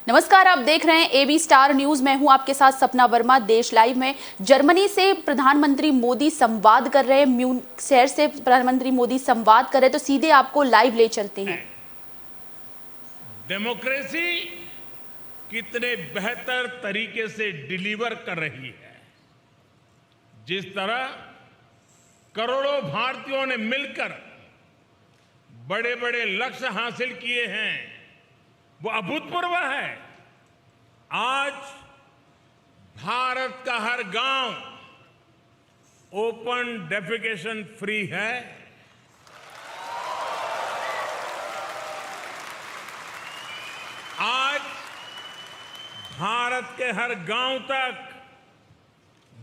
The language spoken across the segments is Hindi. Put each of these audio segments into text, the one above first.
नमस्कार, आप देख रहे हैं एबी स्टार न्यूज। मैं हूं आपके साथ सपना वर्मा। देश लाइव में जर्मनी से प्रधानमंत्री मोदी संवाद कर रहे हैं, म्यूनिख शहर से प्रधानमंत्री मोदी संवाद कर रहे हैं, तो सीधे आपको लाइव ले चलते हैं। डेमोक्रेसी कितने बेहतर तरीके से डिलीवर कर रही है। जिस तरह करोड़ों भारतीयों ने मिलकर बड़े बड़े लक्ष्य हासिल किए हैं, वो अभूतपूर्व है। आज भारत का हर गांव ओपन डेफिकेशन फ्री है। आज भारत के हर गांव तक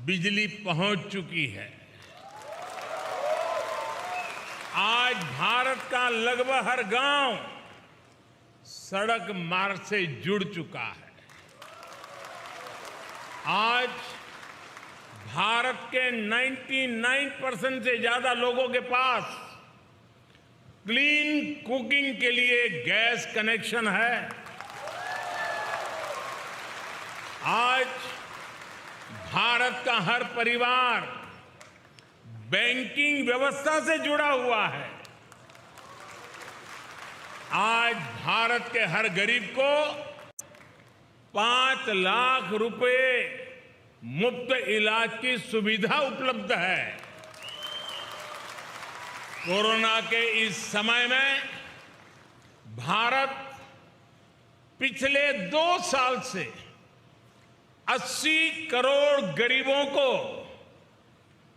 बिजली पहुंच चुकी है। आज भारत का लगभग हर गांव सड़क मार्ग से जुड़ चुका है। आज भारत के 99% से ज्यादा लोगों के पास क्लीन कुकिंग के लिए गैस कनेक्शन है। आज भारत का हर परिवार बैंकिंग व्यवस्था से जुड़ा हुआ है। आज भारत के हर गरीब को 5 लाख रुपए मुफ्त इलाज की सुविधा उपलब्ध है। कोरोना के इस समय में भारत पिछले 2 साल से 80 करोड़ गरीबों को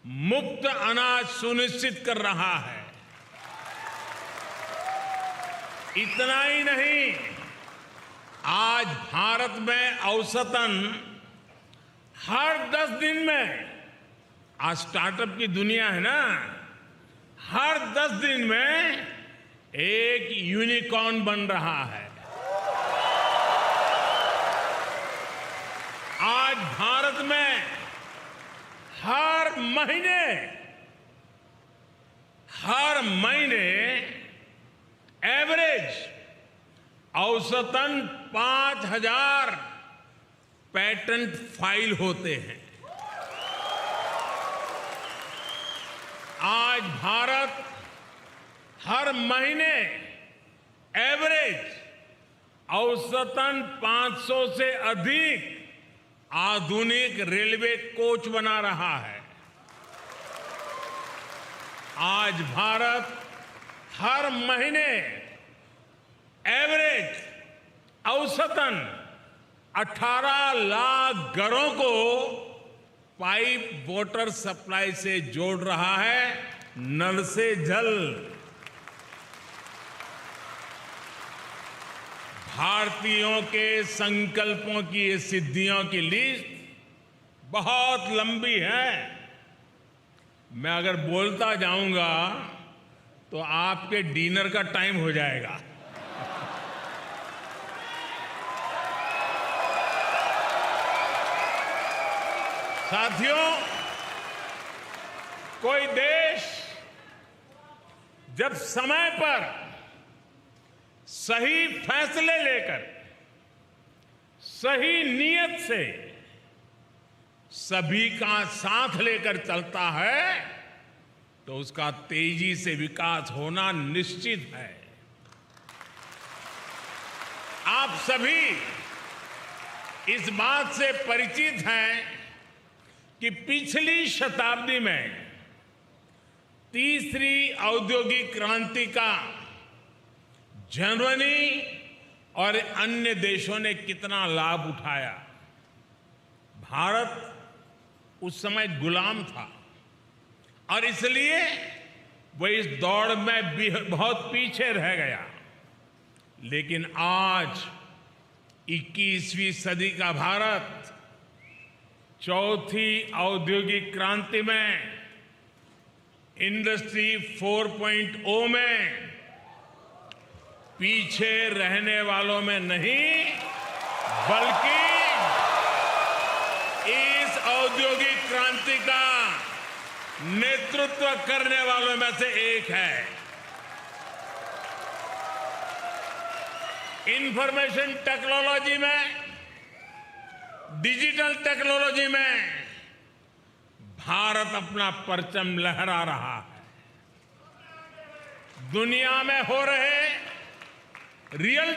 मुफ्त अनाज सुनिश्चित कर रहा है। इतना ही नहीं, आज भारत में औसतन हर 10 दिन में, आज स्टार्टअप की दुनिया है ना, हर 10 दिन में एक यूनिकॉर्न बन रहा है। आज भारत में हर महीने एवरेज औसतन 5000 पेटेंट फाइल होते हैं। आज भारत हर महीने एवरेज औसतन 500 से अधिक आधुनिक रेलवे कोच बना रहा है। आज भारत हर महीने एवरेज औसतन 18 लाख घरों को पाइप वाटर सप्लाई से जोड़ रहा है, नल से जल। भारतीयों के संकल्पों की ये सिद्धियों की लिस्ट बहुत लंबी है। मैं अगर बोलता जाऊंगा तो आपके डिनर का टाइम हो जाएगा। साथियों, कोई देश जब समय पर सही फैसले लेकर सही नीयत से सभी का साथ लेकर चलता है तो उसका तेजी से विकास होना निश्चित है। आप सभी इस बात से परिचित हैं कि पिछली शताब्दी में तीसरी औद्योगिक क्रांति का जर्मनी और अन्य देशों ने कितना लाभ उठाया। भारत उस समय गुलाम था और इसलिए वह इस दौड़ में भी बहुत पीछे रह गया। लेकिन आज 21वीं सदी का भारत चौथी औद्योगिक क्रांति में इंडस्ट्री 4.0 में पीछे रहने वालों में नहीं, बल्कि इस औद्योगिक क्रांति का नेतृत्व करने वालों में से एक है। इंफॉर्मेशन टेक्नोलॉजी में, डिजिटल टेक्नोलॉजी में भारत अपना परचम लहरा रहा है। दुनिया में हो रहे रियल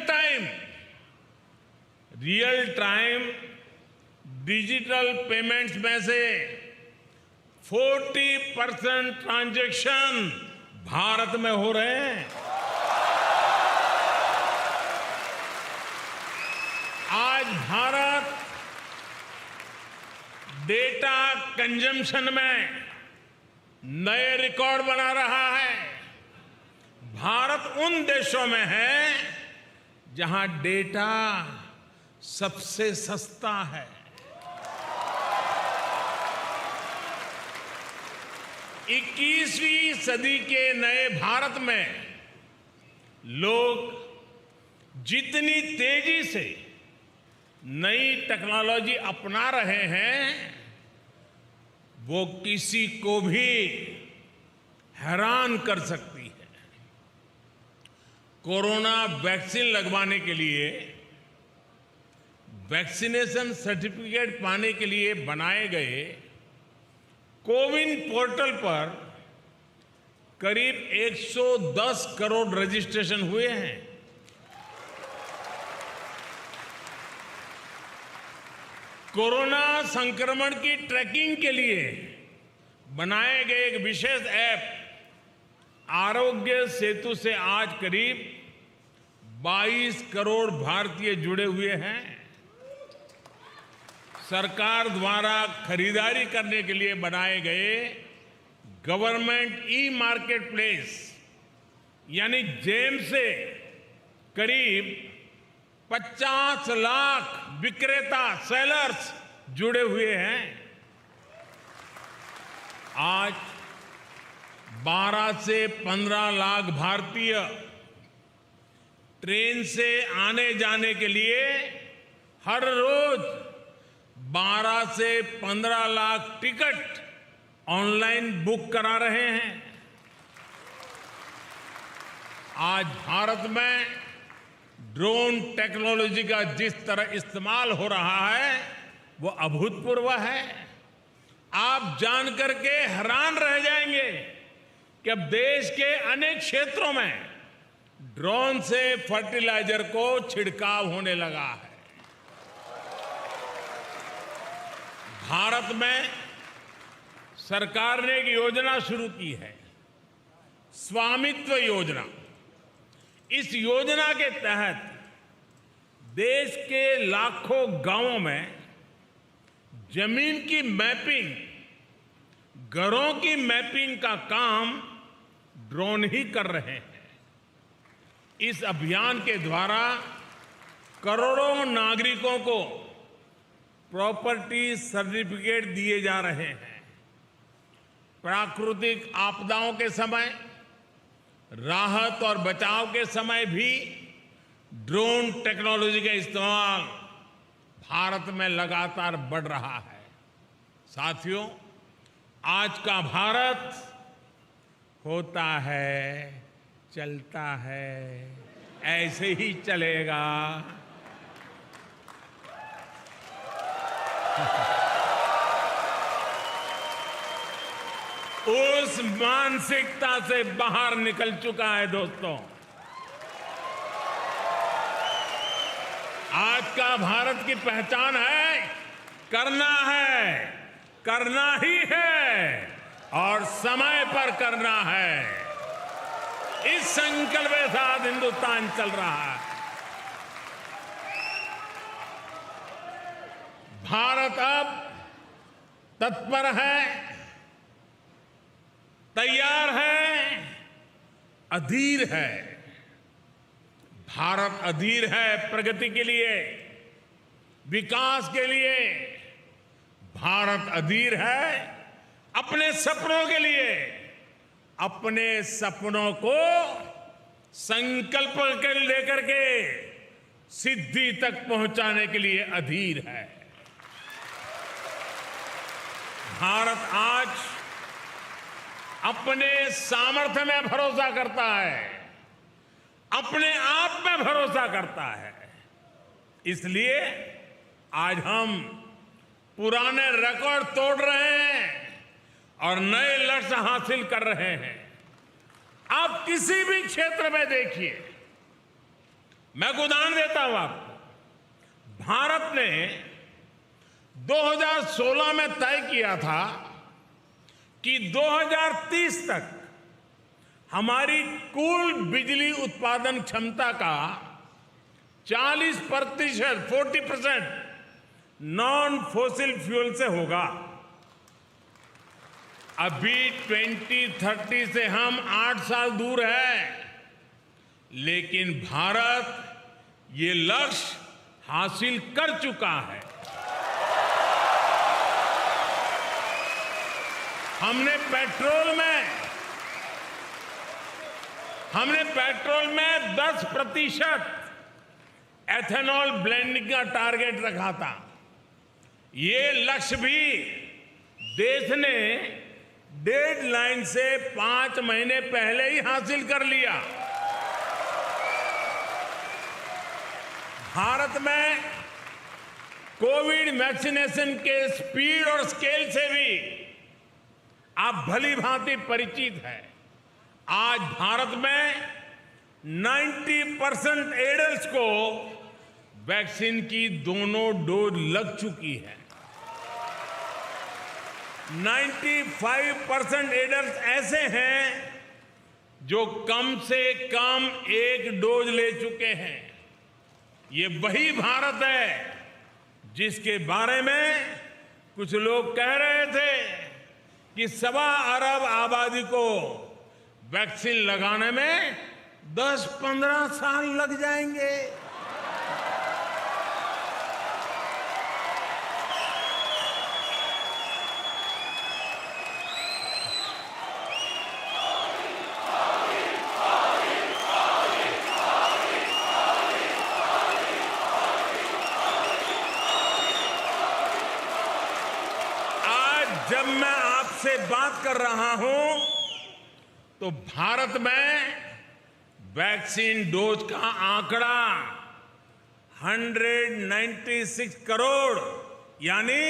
टाइम डिजिटल पेमेंट्स में से 40% ट्रांजैक्शन भारत में हो रहे हैं। आज भारत डेटा कंजम्पशन में नए रिकॉर्ड बना रहा है। भारत उन देशों में है जहां डेटा सबसे सस्ता है। 21वीं सदी के नए भारत में लोग जितनी तेजी से नई टेक्नोलॉजी अपना रहे हैं, वो किसी को भी हैरान कर सकती है। कोरोना वैक्सीन लगवाने के लिए वैक्सीनेशन सर्टिफिकेट पाने के लिए बनाए गए कोविन पोर्टल पर करीब 110 करोड़ रजिस्ट्रेशन हुए हैं। कोरोना संक्रमण की ट्रैकिंग के लिए बनाए गए एक विशेष ऐप आरोग्य सेतु से आज करीब 22 करोड़ भारतीय जुड़े हुए हैं। सरकार द्वारा खरीदारी करने के लिए बनाए गए गवर्नमेंट ई मार्केट प्लेस यानी जेम से करीब 50 लाख विक्रेता सेलर्स जुड़े हुए हैं। आज 12 से 15 लाख भारतीय ट्रेन से आने जाने के लिए हर रोज 12 से 15 लाख टिकट ऑनलाइन बुक करा रहे हैं। आज भारत में ड्रोन टेक्नोलॉजी का जिस तरह इस्तेमाल हो रहा है वो अभूतपूर्व है। आप जानकर के हैरान रह जाएंगे कि अब देश के अनेक क्षेत्रों में ड्रोन से फर्टिलाइजर को छिड़काव होने लगा है। भारत में सरकार ने एक योजना शुरू की है, स्वामित्व योजना। इस योजना के तहत देश के लाखों गांवों में जमीन की मैपिंग, घरों की मैपिंग का काम ड्रोन ही कर रहे हैं। इस अभियान के द्वारा करोड़ों नागरिकों को प्रॉपर्टी सर्टिफिकेट दिए जा रहे हैं। प्राकृतिक आपदाओं के समय, राहत और बचाव के समय भी ड्रोन टेक्नोलॉजी का इस्तेमाल भारत में लगातार बढ़ रहा है। साथियों, आज का भारत होता है, चलता है, ऐसे ही चलेगा। उस मानसिकता से बाहर निकल चुका है दोस्तों। आज का भारत की पहचान है, करना ही है और समय पर करना है। इस संकल्प के साथ हिंदुस्तान चल रहा है। भारत अब तत्पर है, तैयार है, अधीर है। भारत अधीर है प्रगति के लिए, विकास के लिए। भारत अधीर है अपने सपनों के लिए, अपने सपनों को संकल्प के लेकर के सिद्धि तक पहुंचाने के लिए अधीर है। भारत आज अपने सामर्थ्य में भरोसा करता है, अपने आप में भरोसा करता है। इसलिए आज हम पुराने रिकॉर्ड तोड़ रहे हैं और नए लक्ष्य हासिल कर रहे हैं। आप किसी भी क्षेत्र में देखिए, मैं एक उदाहरण देता हूं आपको। भारत ने 2016 में तय किया था कि 2030 तक हमारी कुल बिजली उत्पादन क्षमता का 40% नॉन फॉसिल फ्यूल से होगा। अभी 2030 से हम 8 साल दूर हैं, लेकिन भारत ये लक्ष्य हासिल कर चुका है। हमने पेट्रोल में 10% एथेनॉल ब्लेंडिंग का टारगेट रखा था। ये लक्ष्य भी देश ने डेडलाइन से 5 महीने पहले ही हासिल कर लिया। भारत में कोविड वैक्सीनेशन के स्पीड और स्केल से भी आप भली भांति परिचित हैं। आज भारत में 90% एडल्ट्स को वैक्सीन की दोनों डोज लग चुकी है। 95% एडल्ट्स ऐसे हैं जो कम से कम 1 डोज ले चुके हैं। ये वही भारत है जिसके बारे में कुछ लोग कह रहे थे कि 1.25 अरब आबादी को वैक्सीन लगाने में 10-15 साल लग जाएंगे। जब मैं आपसे बात कर रहा हूं तो भारत में वैक्सीन डोज का आंकड़ा 196 करोड़ यानी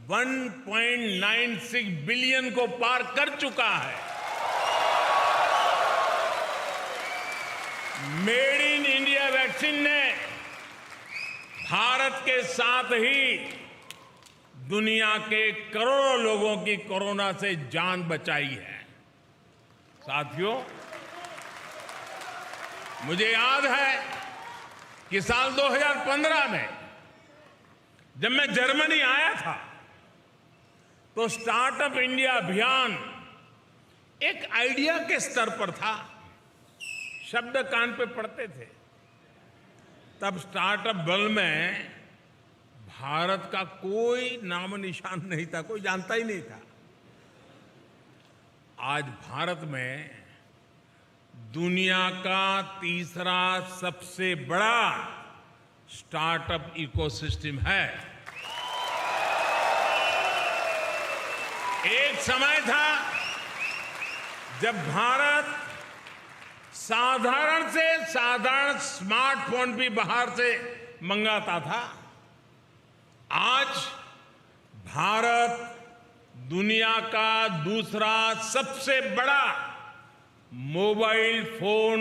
1.96 बिलियन को पार कर चुका है। मेड इन इंडिया वैक्सीन ने भारत के साथ ही दुनिया के करोड़ों लोगों की कोरोना से जान बचाई है। साथियों, मुझे याद है कि साल 2015 में जब मैं जर्मनी आया था तो स्टार्टअप इंडिया अभियान एक आइडिया के स्तर पर था, शब्द कान पे पड़ते थे। तब स्टार्टअप वर्ल्ड में भारत का कोई नाम निशान नहीं था, कोई जानता ही नहीं था। आज भारत में दुनिया का तीसरा सबसे बड़ा स्टार्टअप इकोसिस्टम है। एक समय था जब भारत साधारण से साधारण स्मार्टफोन भी बाहर से मंगाता था। आज भारत दुनिया का दूसरा सबसे बड़ा मोबाइल फोन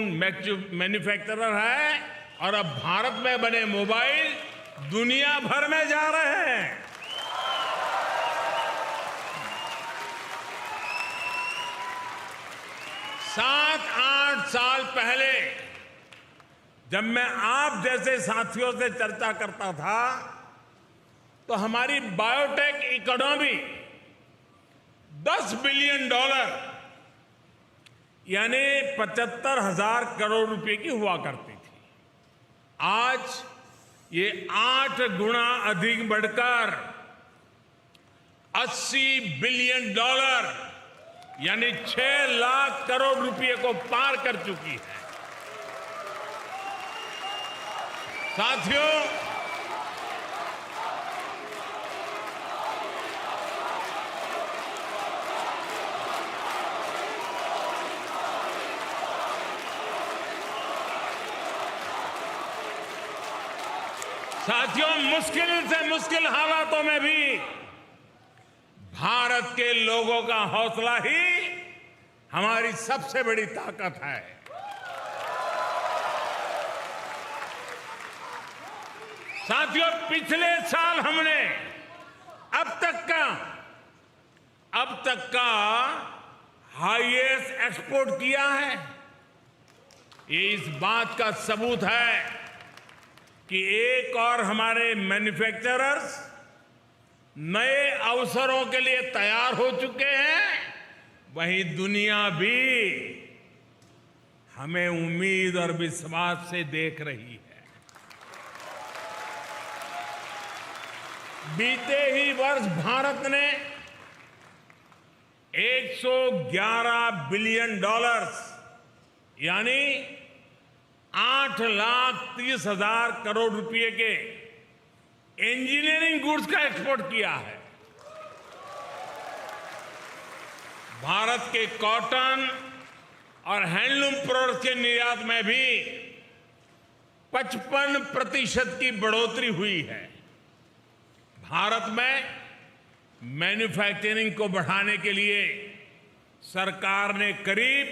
मैन्युफैक्चरर है और अब भारत में बने मोबाइल दुनिया भर में जा रहे हैं। सात 8 साल पहले जब मैं आप जैसे साथियों से चर्चा करता था तो हमारी बायोटेक इकोनॉमी $10 बिलियन यानी 75,000 करोड़ रुपए की हुआ करती थी। आज ये 8 गुना अधिक बढ़कर $80 बिलियन यानी 6 लाख करोड़ रुपए को पार कर चुकी है। साथियों, साथियों, मुश्किल से मुश्किल हालातों में भी भारत के लोगों का हौसला ही हमारी सबसे बड़ी ताकत है। साथियों, पिछले साल हमने अब तक का हाईएस्ट एक्सपोर्ट किया है। ये इस बात का सबूत है कि एक और हमारे मैन्युफैक्चरर्स नए अवसरों के लिए तैयार हो चुके हैं, वहीं दुनिया भी हमें उम्मीद और विश्वास से देख रही है। बीते ही वर्ष भारत ने $111 बिलियन यानी 8,30,000 करोड़ रुपए के इंजीनियरिंग गुड्स का एक्सपोर्ट किया है। भारत के कॉटन और हैंडलूम प्रोडक्ट्स के निर्यात में भी 55% की बढ़ोतरी हुई है। भारत में मैन्युफैक्चरिंग को बढ़ाने के लिए सरकार ने करीब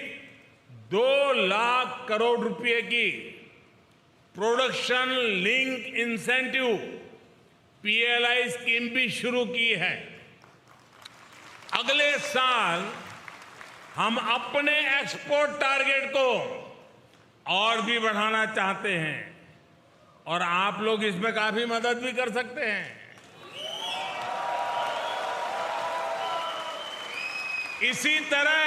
2 लाख करोड़ रुपए की production link incentive PLI scheme भी शुरू की है। अगले साल हम अपने एक्सपोर्ट टारगेट को और भी बढ़ाना चाहते हैं और आप लोग इसमें काफी मदद भी कर सकते हैं। इसी तरह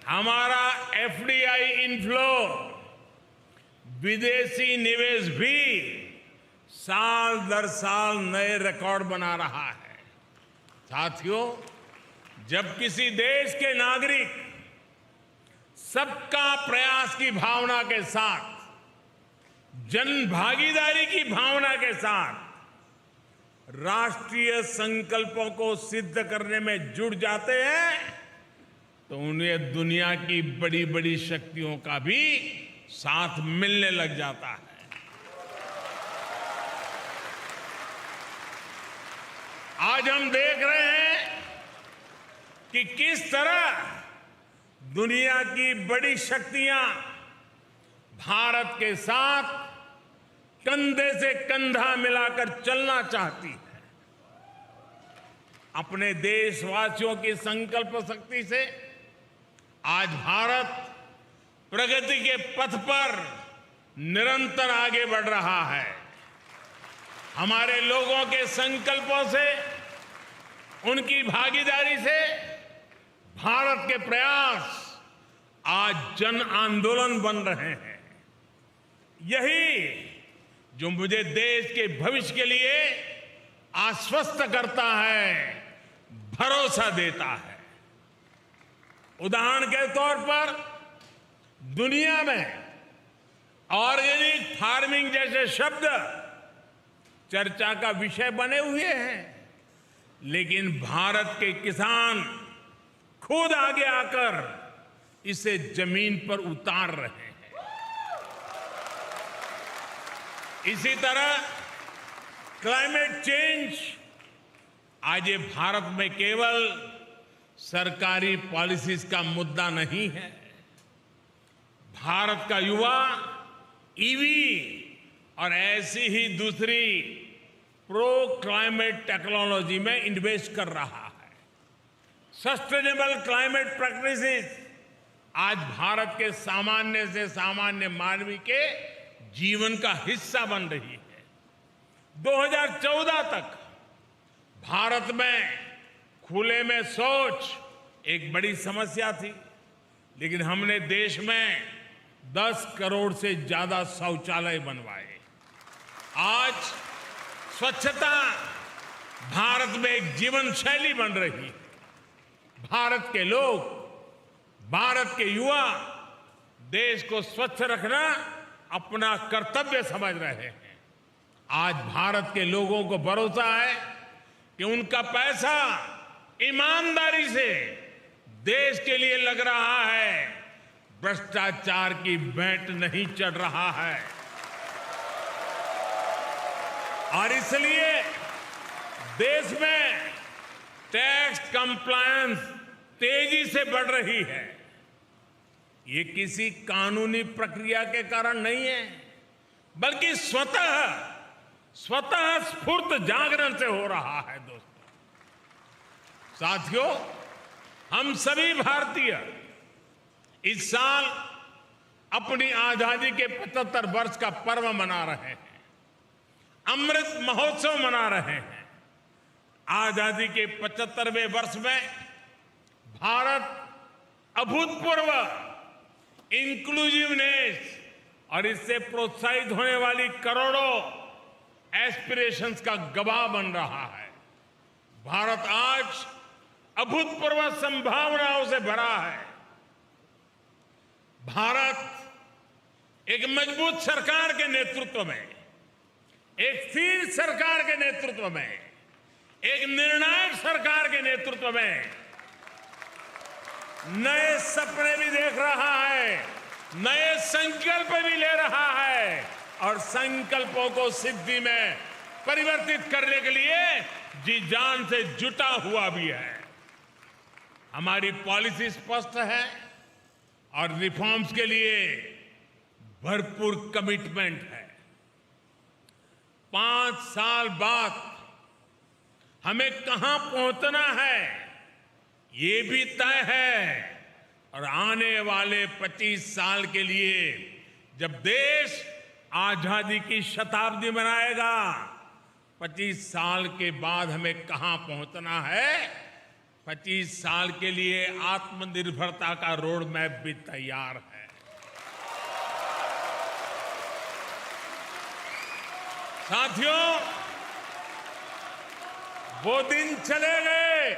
हमारा FDI इनफ्लो, विदेशी निवेश भी साल दर साल नए रिकॉर्ड बना रहा है। साथियों, जब किसी देश के नागरिक सबका प्रयास की भावना के साथ, जन भागीदारी की भावना के साथ राष्ट्रीय संकल्पों को सिद्ध करने में जुट जाते हैं, तो उन्हें दुनिया की बड़ी बड़ी शक्तियों का भी साथ मिलने लग जाता है। आज हम देख रहे हैं कि किस तरह दुनिया की बड़ी शक्तियां भारत के साथ कंधे से कंधा मिलाकर चलना चाहती है। अपने देशवासियों की संकल्प शक्ति से आज भारत प्रगति के पथ पर निरंतर आगे बढ़ रहा है। हमारे लोगों के संकल्पों से, उनकी भागीदारी से भारत के प्रयास आज जन आंदोलन बन रहे हैं। यही जो मुझे देश के भविष्य के लिए आश्वस्त करता है, भरोसा देता है। उदाहरण के तौर पर दुनिया में ऑर्गेनिक फार्मिंग जैसे शब्द चर्चा का विषय बने हुए हैं, लेकिन भारत के किसान खुद आगे आकर इसे जमीन पर उतार रहे हैं। इसी तरह क्लाइमेट चेंज आज ये भारत में केवल सरकारी पॉलिसीज का मुद्दा नहीं है। भारत का युवा ईवी और ऐसी ही दूसरी प्रो क्लाइमेट टेक्नोलॉजी में इन्वेस्ट कर रहा है। सस्टेनेबल क्लाइमेट प्रैक्टिसेस आज भारत के सामान्य से सामान्य मानवी के जीवन का हिस्सा बन रही है। 2014 तक भारत में खुले में शौच एक बड़ी समस्या थी, लेकिन हमने देश में 10 करोड़ से ज्यादा शौचालय बनवाए। आज स्वच्छता भारत में एक जीवन शैली बन रही है। भारत के लोग, भारत के युवा देश को स्वच्छ रखना अपना कर्तव्य समझ रहे हैं। आज भारत के लोगों को भरोसा है कि उनका पैसा ईमानदारी से देश के लिए लग रहा है, भ्रष्टाचार की भेंट नहीं चढ़ रहा है। और इसलिए देश में टैक्स कंप्लायंस तेजी से बढ़ रही है। ये किसी कानूनी प्रक्रिया के कारण नहीं है, बल्कि स्वतः स्फूर्त जागरण से हो रहा है। दोस्तों, साथियों, हम सभी भारतीय इस साल अपनी आजादी के 75 वर्ष का पर्व मना रहे हैं, अमृत महोत्सव मना रहे हैं। आजादी के 75वें वर्ष में भारत अभूतपूर्व इंक्लूसिवनेस और इससे प्रोत्साहित होने वाली करोड़ों एस्पिरेशंस का गवाह बन रहा है। भारत आज अभूतपूर्व संभावनाओं से भरा है। भारत एक मजबूत सरकार के नेतृत्व में, एक स्थिर सरकार के नेतृत्व में, एक निर्णायक सरकार के नेतृत्व में नए सपने भी देख रहा है, नए संकल्प भी ले रहा है और संकल्पों को सिद्धि में परिवर्तित करने के लिए जी जान से जुटा हुआ भी है। हमारी पॉलिसी स्पष्ट है और रिफॉर्म्स के लिए भरपूर कमिटमेंट है। 5 साल बाद हमें कहां पहुंचना है ये भी तय है और आने वाले 25 साल के लिए जब देश आजादी की शताब्दी मनाएगा, 25 साल के बाद हमें कहां पहुंचना है, 25 साल के लिए आत्मनिर्भरता का रोड मैप भी तैयार है। साथियों, वो दिन चले गए।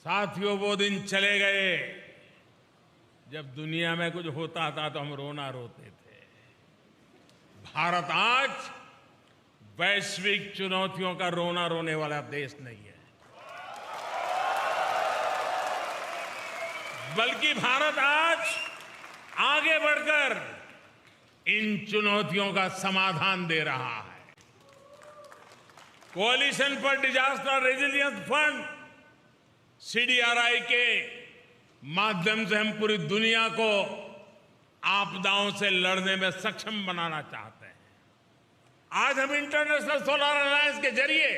साथियों, वो दिन चले गए जब दुनिया में कुछ होता था तो हम रोना रोते थे। भारत आज वैश्विक चुनौतियों का रोना रोने वाला देश नहीं है, बल्कि भारत आज आगे बढ़कर इन चुनौतियों का समाधान दे रहा है। Coalition for disaster resilience fund CDRI के माध्यम से हम पूरी दुनिया को आपदाओं से लड़ने में सक्षम बनाना चाहते हैं। आज हम इंटरनेशनल सोलर अलायंस के जरिए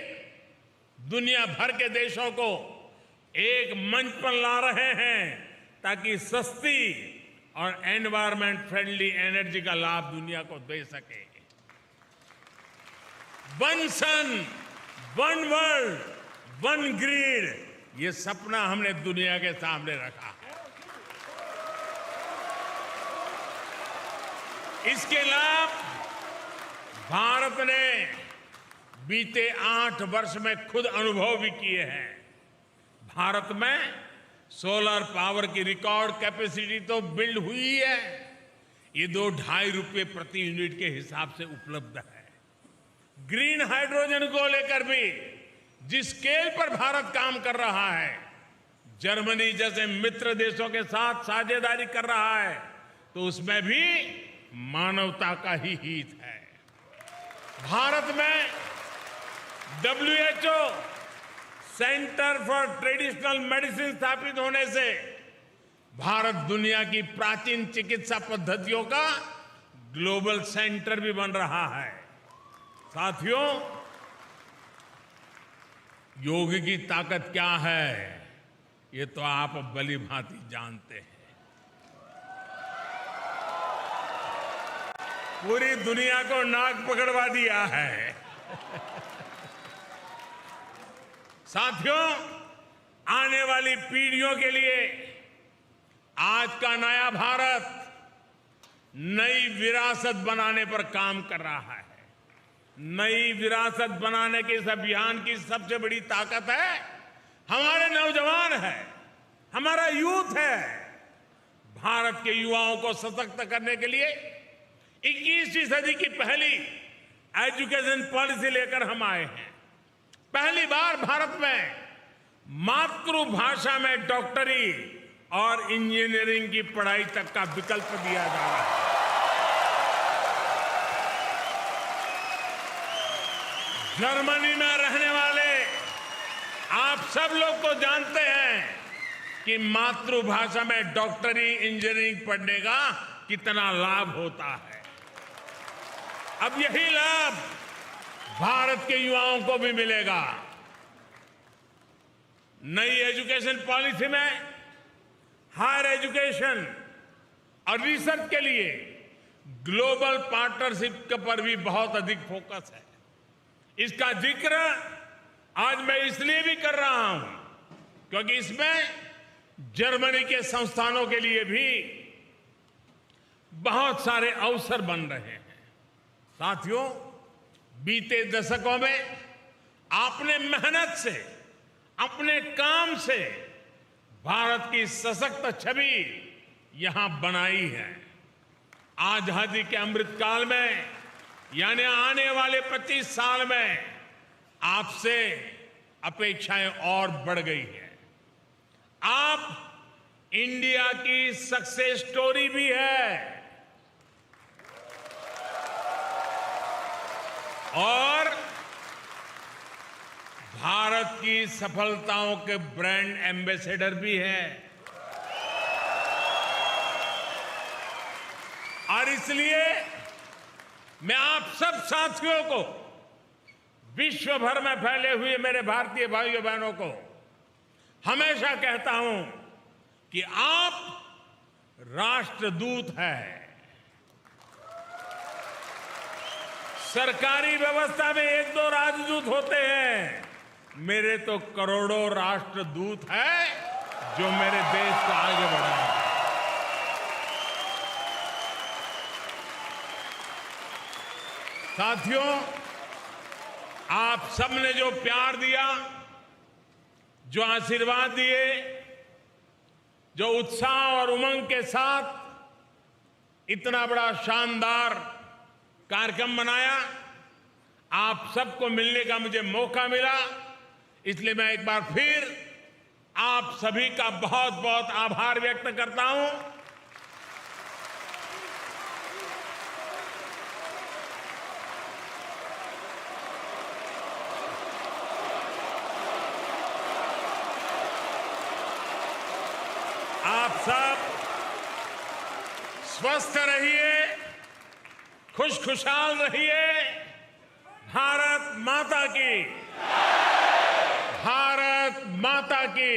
दुनिया भर के देशों को एक मंच पर ला रहे हैं ताकि सस्ती और एनवायरमेंट फ्रेंडली एनर्जी का लाभ दुनिया को दे सके। वन सन, वन वर्ल्ड, वन ग्रिड, ये सपना हमने दुनिया के सामने रखा है। इसके लाभ भारत ने बीते 8 वर्ष में खुद अनुभव भी किए हैं। भारत में सोलर पावर की रिकॉर्ड कैपेसिटी तो बिल्ड हुई है, ये 2-2.5 रुपए प्रति यूनिट के हिसाब से उपलब्ध है। ग्रीन हाइड्रोजन को लेकर भी जिस स्केल पर भारत काम कर रहा है, जर्मनी जैसे मित्र देशों के साथ साझेदारी कर रहा है, तो उसमें भी मानवता का ही हित है। भारत में WHO centre for traditional medicine स्थापित होने से भारत दुनिया की प्राचीन चिकित्सा पद्धतियों का ग्लोबल सेंटर भी बन रहा है। साथियों, योग की ताकत क्या है ये तो आप भली भांति जानते हैं। पूरी दुनिया को नाक पकड़वा दिया है। साथियों, आने वाली पीढ़ियों के लिए आज का नया भारत नई विरासत बनाने पर काम कर रहा है। नई विरासत बनाने के इस अभियान की सबसे बड़ी ताकत है हमारे नौजवान है, हमारा यूथ है। भारत के युवाओं को सशक्त करने के लिए 21वीं सदी की पहली एजुकेशन पॉलिसी लेकर हम आए हैं। पहली बार भारत में मातृभाषा में डॉक्टरी और इंजीनियरिंग की पढ़ाई तक का विकल्प दिया जा रहा है। जर्मनी में रहने वाले आप सब लोग तो जानते हैं कि मातृभाषा में डॉक्टरी इंजीनियरिंग पढ़ने का कितना लाभ होता है। अब यही लाभ भारत के युवाओं को भी मिलेगा। नई एजुकेशन पॉलिसी में हायर एजुकेशन और रिसर्च के लिए ग्लोबल पार्टनरशिप पर भी बहुत अधिक फोकस है। इसका जिक्र आज मैं इसलिए भी कर रहा हूं क्योंकि इसमें जर्मनी के संस्थानों के लिए भी बहुत सारे अवसर बन रहे हैं। साथियों, बीते दशकों में आपने मेहनत से, अपने काम से भारत की सशक्त छवि यहां बनाई है। आजादी के अमृतकाल में यानी आने वाले 25 साल में आपसे अपेक्षाएं और बढ़ गई है। आप इंडिया की सक्सेस स्टोरी भी है और भारत की सफलताओं के ब्रांड एम्बेसडर भी है। और इसलिए मैं आप सब साथियों को, विश्व भर में फैले हुए मेरे भारतीय भाइयों बहनों को हमेशा कहता हूं कि आप राष्ट्रदूत हैं। सरकारी व्यवस्था में 1-2 राजदूत होते हैं, मेरे तो करोड़ों राष्ट्रदूत हैं जो मेरे देश को आगे बढ़ाएंगे। साथियों, आप सबने जो प्यार दिया, जो आशीर्वाद दिए, जो उत्साह और उमंग के साथ इतना बड़ा शानदार कार्यक्रम बनाया, आप सबको मिलने का मुझे मौका मिला, इसलिए मैं एक बार फिर आप सभी का बहुत बहुत आभार व्यक्त करता हूं। आप सब स्वस्थ रहिए, खुशखुशाल रहिए। भारत माता की, भारत माता की।